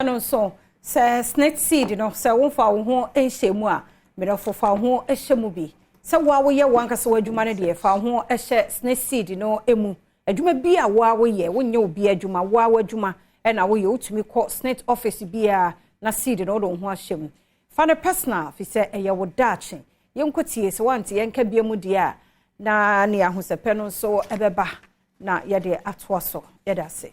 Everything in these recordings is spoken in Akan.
no so se snake seed no se wo fa wo ho enhyemu a me do fa ho ehyemu bi se wo ye wanka se wadwuma ne de fa ho ehye snake seed no emu adwuma bi a wo ye wonye obi adwuma wo adwuma e na wo ye utumi call snake office bi a na seed no do ho ahyem fa ne personal fi se eye wo dachi yenkotie se wanti yenka bia mu de a na ne ahosepe no so ebeba na ye de atoa so ye da se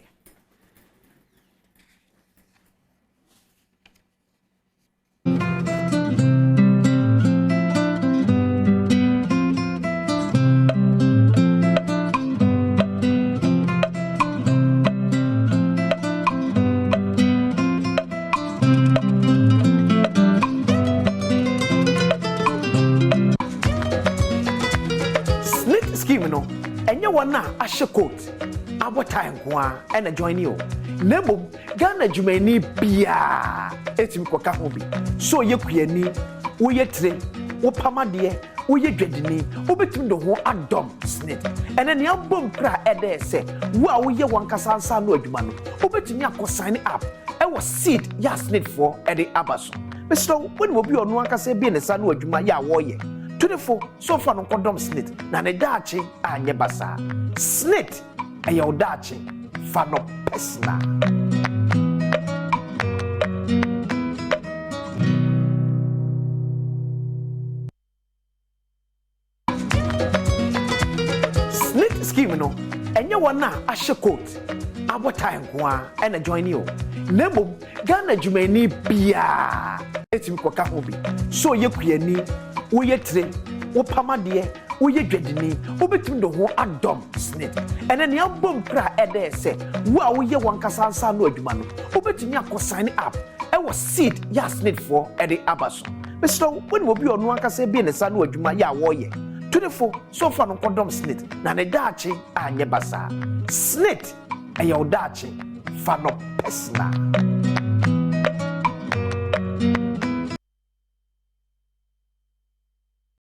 no enye wana ahye coat abotan kwa ena join you nebo Ghana jumani bia etimi koka ho bi so ye kuani wo ye tre wo pamade wo ye dwadini wo betim do ho adom snake ene ne abom kra ede se wo a wo ye wankasa ansa no adwuma no wo betimi akosign up e wo seed ya snake for ede abaso so when wo bi onu ankasa bi ne sa no adwuma ya wo ye 24 so far no condom snake na ne dachi anye basa snake aye odachi fa no personal snake scheme no enye wana ahye coat abotan kwa ena join you nebo Ghana jumani bia etimi koka ho bi so ye kuani wo ye tre wo pamade wo ye dwadini wo betim do ho adom snake ene ne abom kra ede se wo a wo ye wankasa ansa no adwuma no wo betimi akosign up e wo seed ya snake for ede abaso so when wo bi onu ankasa bi ne sa no adwuma ya wo ye 24 so far no condom snake na ne dachi anye basa snake aye odachi fa no personal